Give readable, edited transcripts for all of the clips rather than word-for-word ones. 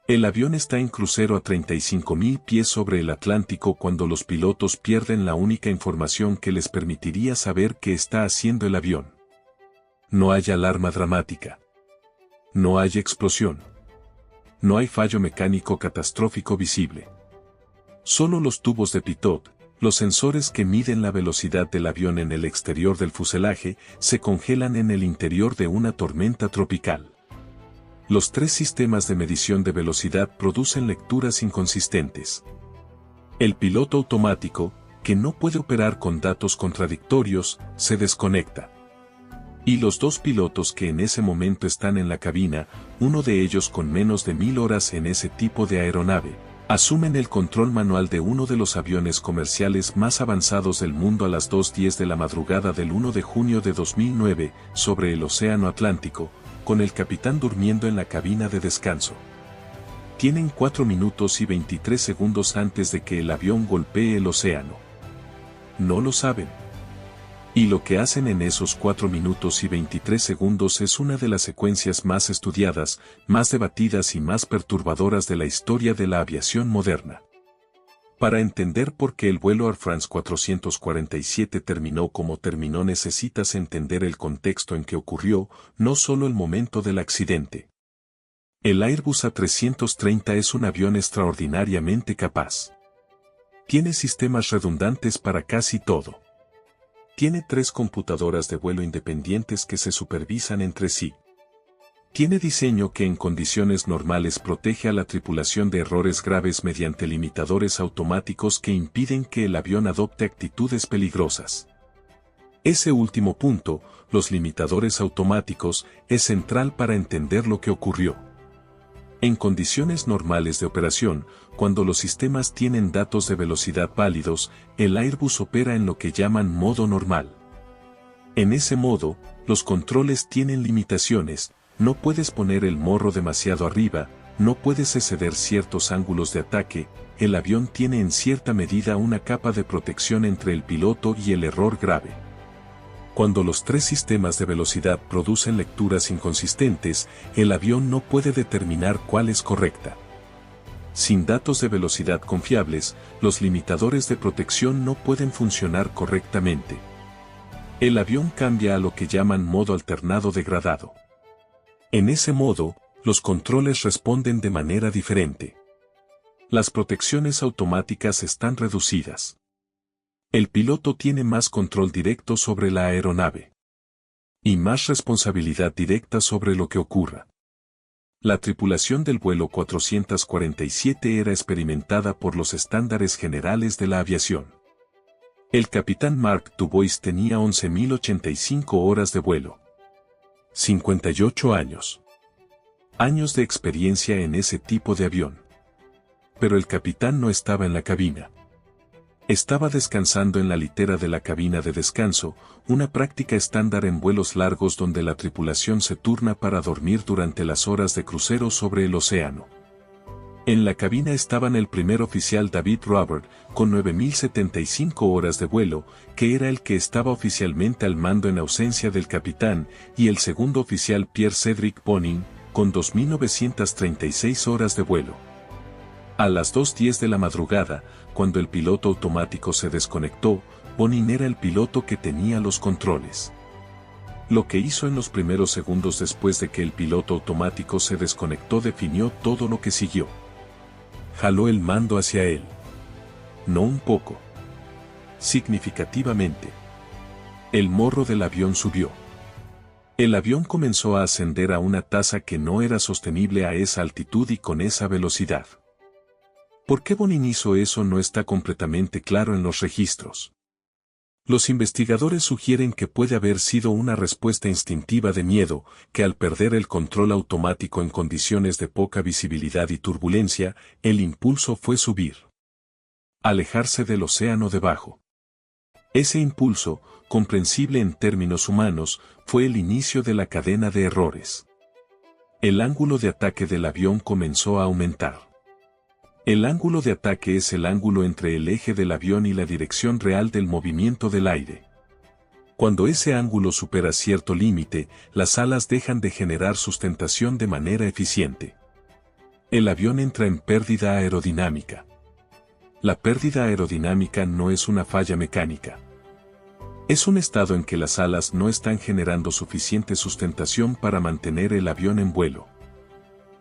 El avión está en crucero a 35.000 pies sobre el Atlántico cuando los pilotos pierden la única información que les permitiría saber qué está haciendo el avión. No hay alarma dramática. No hay explosión. No hay fallo mecánico catastrófico visible. Solo los tubos de pitot, los sensores que miden la velocidad del avión en el exterior del fuselaje, se congelan en el interior de una tormenta tropical. Los tres sistemas de medición de velocidad producen lecturas inconsistentes. El piloto automático, que no puede operar con datos contradictorios, se desconecta. Y los dos pilotos que en ese momento están en la cabina, uno de ellos con menos de 1000 horas en ese tipo de aeronave, asumen el control manual de uno de los aviones comerciales más avanzados del mundo a las 2:10 de la madrugada del 1 de junio de 2009, sobre el Océano Atlántico, con el capitán durmiendo en la cabina de descanso. Tienen 4 minutos y 23 segundos antes de que el avión golpee el océano. No lo saben. Y lo que hacen en esos 4 minutos y 23 segundos es una de las secuencias más estudiadas, más debatidas y más perturbadoras de la historia de la aviación moderna. Para entender por qué el vuelo Air France 447 terminó como terminó, necesitas entender el contexto en que ocurrió, no solo el momento del accidente. El Airbus A330 es un avión extraordinariamente capaz. Tiene sistemas redundantes para casi todo. Tiene 3 computadoras de vuelo independientes que se supervisan entre sí. Tiene diseño que en condiciones normales protege a la tripulación de errores graves mediante limitadores automáticos que impiden que el avión adopte actitudes peligrosas. Ese último punto, los limitadores automáticos, es central para entender lo que ocurrió. En condiciones normales de operación, cuando los sistemas tienen datos de velocidad válidos, el Airbus opera en lo que llaman modo normal. En ese modo, los controles tienen limitaciones. No puedes poner el morro demasiado arriba, no puedes exceder ciertos ángulos de ataque, el avión tiene en cierta medida una capa de protección entre el piloto y el error grave. Cuando los 3 sistemas de velocidad producen lecturas inconsistentes, el avión no puede determinar cuál es correcta. Sin datos de velocidad confiables, los limitadores de protección no pueden funcionar correctamente. El avión cambia a lo que llaman modo alternado degradado. En ese modo, los controles responden de manera diferente. Las protecciones automáticas están reducidas. El piloto tiene más control directo sobre la aeronave. Y más responsabilidad directa sobre lo que ocurra. La tripulación del vuelo 447 era experimentada por los estándares generales de la aviación. El capitán Mark Dubois tenía 11.085 horas de vuelo. 58 años. Años de experiencia en ese tipo de avión. Pero el capitán no estaba en la cabina. Estaba descansando en la litera de la cabina de descanso, una práctica estándar en vuelos largos donde la tripulación se turna para dormir durante las horas de crucero sobre el océano. En la cabina estaban el primer oficial David Robert, con 9.075 horas de vuelo, que era el que estaba oficialmente al mando en ausencia del capitán, y el segundo oficial Pierre Cedric Bonin, con 2.936 horas de vuelo. A las 2:10 de la madrugada, cuando el piloto automático se desconectó, Bonin era el piloto que tenía los controles. Lo que hizo en los primeros segundos después de que el piloto automático se desconectó definió todo lo que siguió. Jaló el mando hacia él. No un poco. Significativamente. El morro del avión subió. El avión comenzó a ascender a una tasa que no era sostenible a esa altitud y con esa velocidad. ¿Por qué Bonin hizo eso? No está completamente claro en los registros. Los investigadores sugieren que puede haber sido una respuesta instintiva de miedo, que al perder el control automático en condiciones de poca visibilidad y turbulencia, el impulso fue subir. Alejarse del océano debajo. Ese impulso, comprensible en términos humanos, fue el inicio de la cadena de errores. El ángulo de ataque del avión comenzó a aumentar. El ángulo de ataque es el ángulo entre el eje del avión y la dirección real del movimiento del aire. Cuando ese ángulo supera cierto límite, las alas dejan de generar sustentación de manera eficiente. El avión entra en pérdida aerodinámica. La pérdida aerodinámica no es una falla mecánica. Es un estado en que las alas no están generando suficiente sustentación para mantener el avión en vuelo.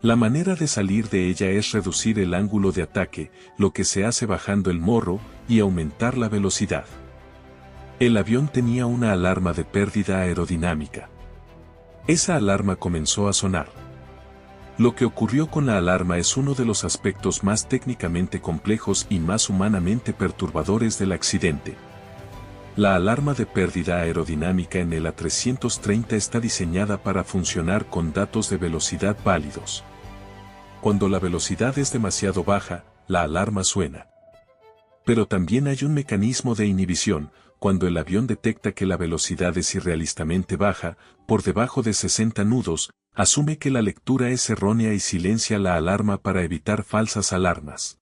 La manera de salir de ella es reducir el ángulo de ataque, lo que se hace bajando el morro y aumentar la velocidad. El avión tenía una alarma de pérdida aerodinámica. Esa alarma comenzó a sonar. Lo que ocurrió con la alarma es uno de los aspectos más técnicamente complejos y más humanamente perturbadores del accidente. La alarma de pérdida aerodinámica en el A330 está diseñada para funcionar con datos de velocidad válidos. Cuando la velocidad es demasiado baja, la alarma suena. Pero también hay un mecanismo de inhibición. Cuando el avión detecta que la velocidad es irrealistamente baja, por debajo de 60 nudos, asume que la lectura es errónea y silencia la alarma para evitar falsas alarmas.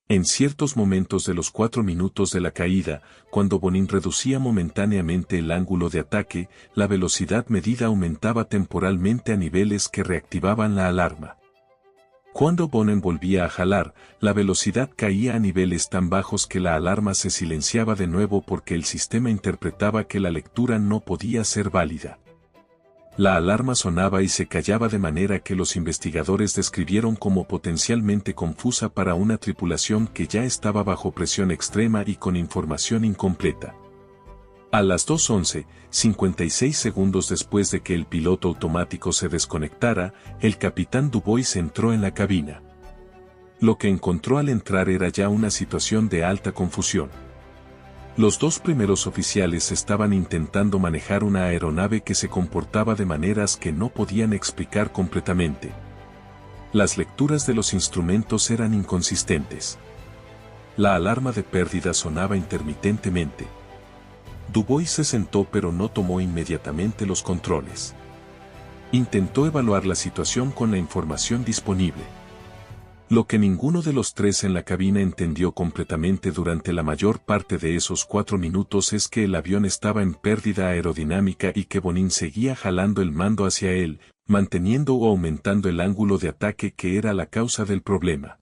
En ciertos momentos de los 4 minutos de la caída, cuando Bonin reducía momentáneamente el ángulo de ataque, la velocidad medida aumentaba temporalmente a niveles que reactivaban la alarma. Cuando Bonin volvía a jalar, la velocidad caía a niveles tan bajos que la alarma se silenciaba de nuevo porque el sistema interpretaba que la lectura no podía ser válida. La alarma sonaba y se callaba de manera que los investigadores describieron como potencialmente confusa para una tripulación que ya estaba bajo presión extrema y con información incompleta. A las 2:11, 56 segundos después de que el piloto automático se desconectara, el capitán Dubois entró en la cabina. Lo que encontró al entrar era ya una situación de alta confusión. Los dos primeros oficiales estaban intentando manejar una aeronave que se comportaba de maneras que no podían explicar completamente. Las lecturas de los instrumentos eran inconsistentes. La alarma de pérdida sonaba intermitentemente. Dubois se sentó pero no tomó inmediatamente los controles. Intentó evaluar la situación con la información disponible. Lo que ninguno de los tres en la cabina entendió completamente durante la mayor parte de esos 4 minutos es que el avión estaba en pérdida aerodinámica y que Bonin seguía jalando el mando hacia él, manteniendo o aumentando el ángulo de ataque que era la causa del problema.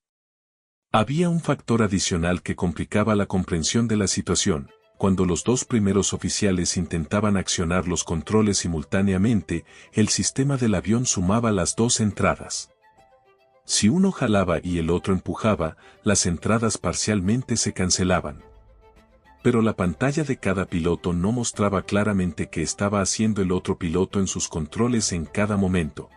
Había un factor adicional que complicaba la comprensión de la situación. Cuando los dos primeros oficiales intentaban accionar los controles simultáneamente, el sistema del avión sumaba las dos entradas. Si uno jalaba y el otro empujaba, las entradas parcialmente se cancelaban. Pero la pantalla de cada piloto no mostraba claramente qué estaba haciendo el otro piloto en sus controles en cada momento.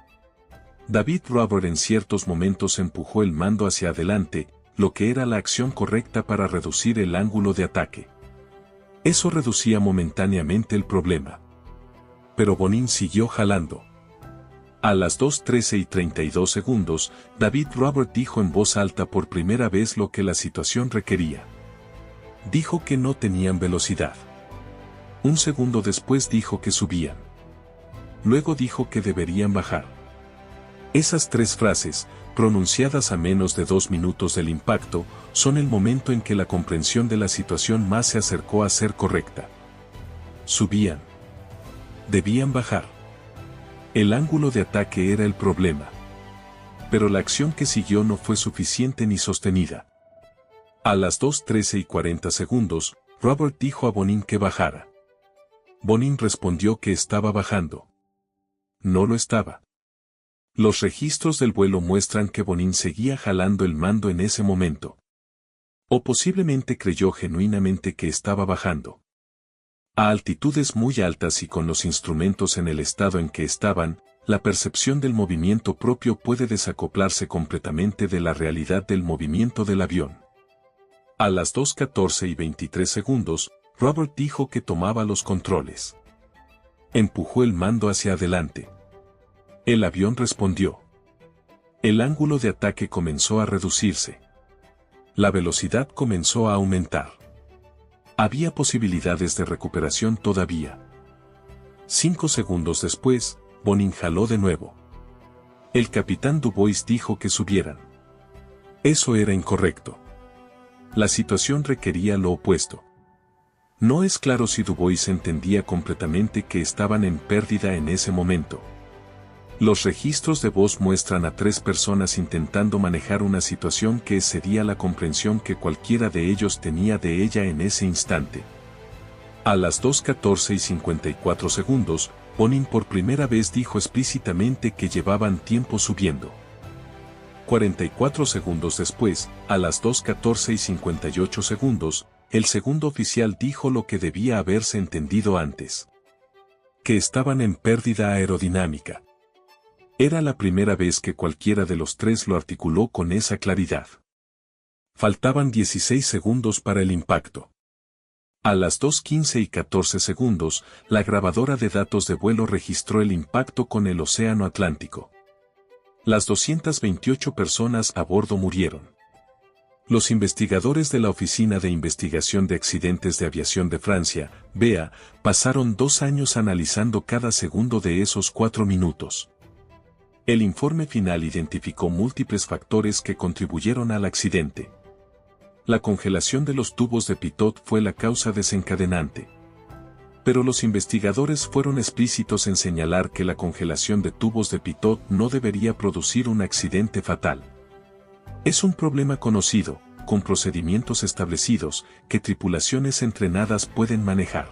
David Robert en ciertos momentos empujó el mando hacia adelante, lo que era la acción correcta para reducir el ángulo de ataque. Eso reducía momentáneamente el problema. Pero Bonin siguió jalando. A las 2:13 y 32 segundos, David Robert dijo en voz alta por primera vez lo que la situación requería. Dijo que no tenían velocidad. Un segundo después dijo que subían. Luego dijo que deberían bajar. Esas 3 frases, pronunciadas a menos de 2 minutos del impacto, son el momento en que la comprensión de la situación más se acercó a ser correcta. Subían. Debían bajar. El ángulo de ataque era el problema. Pero la acción que siguió no fue suficiente ni sostenida. A las 2:13 y 40 segundos, Robert dijo a Bonin que bajara. Bonin respondió que estaba bajando. No lo estaba. Los registros del vuelo muestran que Bonin seguía jalando el mando en ese momento. O posiblemente creyó genuinamente que estaba bajando. A altitudes muy altas y con los instrumentos en el estado en que estaban, la percepción del movimiento propio puede desacoplarse completamente de la realidad del movimiento del avión. A las 2:14 y 23 segundos, Robert dijo que tomaba los controles. Empujó el mando hacia adelante. El avión respondió. El ángulo de ataque comenzó a reducirse. La velocidad comenzó a aumentar. Había posibilidades de recuperación todavía. 5 segundos después, Bonin jaló de nuevo. El capitán Dubois dijo que subieran. Eso era incorrecto. La situación requería lo opuesto. No es claro si Dubois entendía completamente que estaban en pérdida en ese momento. Los registros de voz muestran a 3 personas intentando manejar una situación que excedía la comprensión que cualquiera de ellos tenía de ella en ese instante. A las 2:14 y 54 segundos, Bonin por primera vez dijo explícitamente que llevaban tiempo subiendo. 44 segundos después, a las 2:14 y 58 segundos, el segundo oficial dijo lo que debía haberse entendido antes: que estaban en pérdida aerodinámica. Era la primera vez que cualquiera de los 3 lo articuló con esa claridad. Faltaban 16 segundos para el impacto. A las 2:15 y 14 segundos, la grabadora de datos de vuelo registró el impacto con el Océano Atlántico. Las 228 personas a bordo murieron. Los investigadores de la Oficina de Investigación de Accidentes de Aviación de Francia, BEA, pasaron 2 años analizando cada segundo de esos 4 minutos. El informe final identificó múltiples factores que contribuyeron al accidente. La congelación de los tubos de pitot fue la causa desencadenante. Pero los investigadores fueron explícitos en señalar que la congelación de tubos de pitot no debería producir un accidente fatal. Es un problema conocido, con procedimientos establecidos, que tripulaciones entrenadas pueden manejar.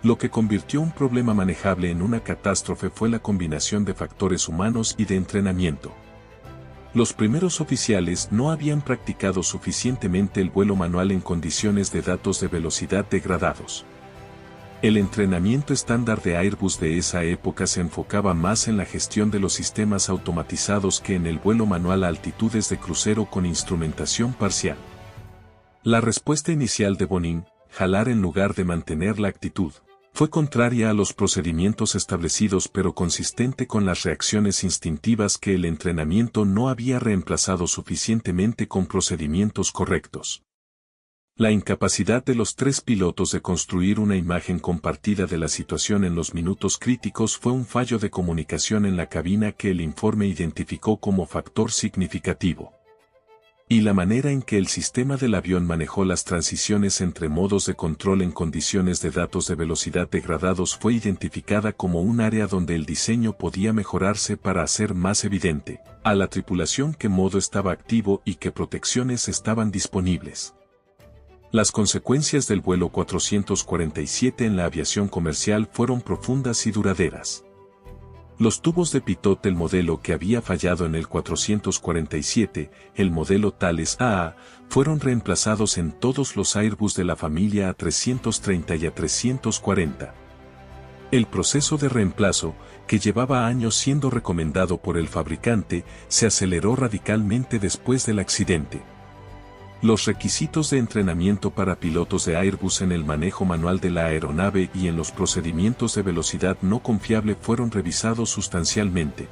Lo que convirtió un problema manejable en una catástrofe fue la combinación de factores humanos y de entrenamiento. Los primeros oficiales no habían practicado suficientemente el vuelo manual en condiciones de datos de velocidad degradados. El entrenamiento estándar de Airbus de esa época se enfocaba más en la gestión de los sistemas automatizados que en el vuelo manual a altitudes de crucero con instrumentación parcial. La respuesta inicial de Bonin, jalar en lugar de mantener la actitud, fue contraria a los procedimientos establecidos pero consistente con las reacciones instintivas que el entrenamiento no había reemplazado suficientemente con procedimientos correctos. La incapacidad de los 3 pilotos de construir una imagen compartida de la situación en los minutos críticos fue un fallo de comunicación en la cabina que el informe identificó como factor significativo. Y la manera en que el sistema del avión manejó las transiciones entre modos de control en condiciones de datos de velocidad degradados fue identificada como un área donde el diseño podía mejorarse para hacer más evidente a la tripulación qué modo estaba activo y qué protecciones estaban disponibles. Las consecuencias del vuelo 447 en la aviación comercial fueron profundas y duraderas. Los tubos de pitot del modelo que había fallado en el 447, el modelo Thales AA, fueron reemplazados en todos los Airbus de la familia A330 y A340. El proceso de reemplazo, que llevaba años siendo recomendado por el fabricante, se aceleró radicalmente después del accidente. Los requisitos de entrenamiento para pilotos de Airbus en el manejo manual de la aeronave y en los procedimientos de velocidad no confiable fueron revisados sustancialmente.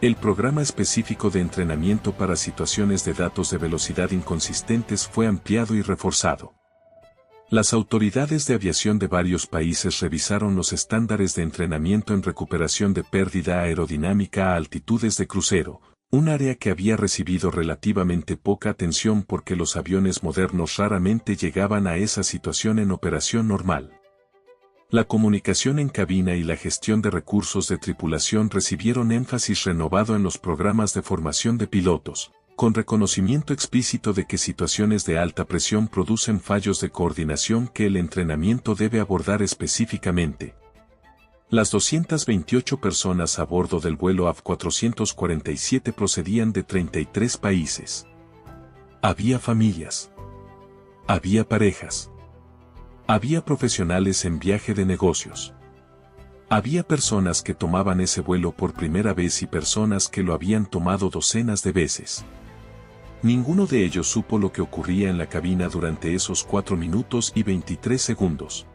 El programa específico de entrenamiento para situaciones de datos de velocidad inconsistentes fue ampliado y reforzado. Las autoridades de aviación de varios países revisaron los estándares de entrenamiento en recuperación de pérdida aerodinámica a altitudes de crucero, un área que había recibido relativamente poca atención porque los aviones modernos raramente llegaban a esa situación en operación normal. La comunicación en cabina y la gestión de recursos de tripulación recibieron énfasis renovado en los programas de formación de pilotos, con reconocimiento explícito de que situaciones de alta presión producen fallos de coordinación que el entrenamiento debe abordar específicamente. Las 228 personas a bordo del vuelo AF447 procedían de 33 países. Había familias. Había parejas. Había profesionales en viaje de negocios. Había personas que tomaban ese vuelo por primera vez y personas que lo habían tomado docenas de veces. Ninguno de ellos supo lo que ocurría en la cabina durante esos 4 minutos y 23 segundos.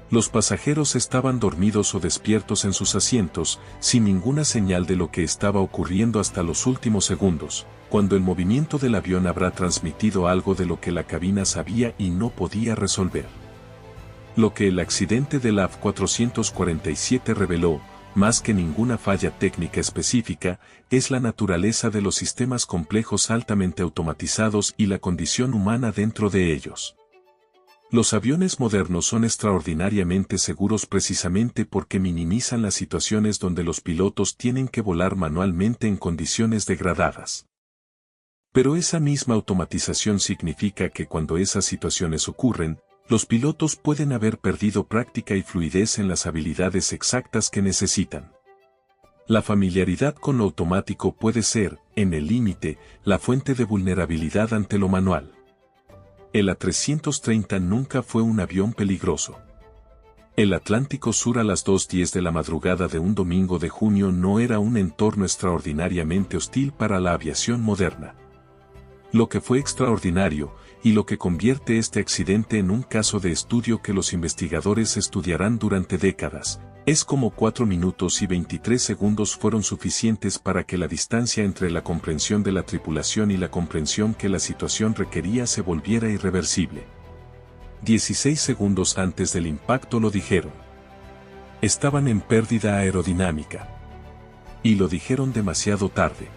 Los pasajeros estaban dormidos o despiertos en sus asientos, sin ninguna señal de lo que estaba ocurriendo hasta los últimos segundos, cuando el movimiento del avión habrá transmitido algo de lo que la cabina sabía y no podía resolver. Lo que el accidente del AF447 reveló, más que ninguna falla técnica específica, es la naturaleza de los sistemas complejos altamente automatizados y la condición humana dentro de ellos. Los aviones modernos son extraordinariamente seguros precisamente porque minimizan las situaciones donde los pilotos tienen que volar manualmente en condiciones degradadas. Pero esa misma automatización significa que cuando esas situaciones ocurren, los pilotos pueden haber perdido práctica y fluidez en las habilidades exactas que necesitan. La familiaridad con lo automático puede ser, en el límite, la fuente de vulnerabilidad ante lo manual. El A330 nunca fue un avión peligroso. El Atlántico Sur a las 2:10 de la madrugada de un domingo de junio no era un entorno extraordinariamente hostil para la aviación moderna. Lo que fue extraordinario, y lo que convierte este accidente en un caso de estudio que los investigadores estudiarán durante décadas, es como 4 minutos y 23 segundos fueron suficientes para que la distancia entre la comprensión de la tripulación y la comprensión que la situación requería se volviera irreversible. 16 segundos antes del impacto lo dijeron. Estaban en pérdida aerodinámica. Y lo dijeron demasiado tarde.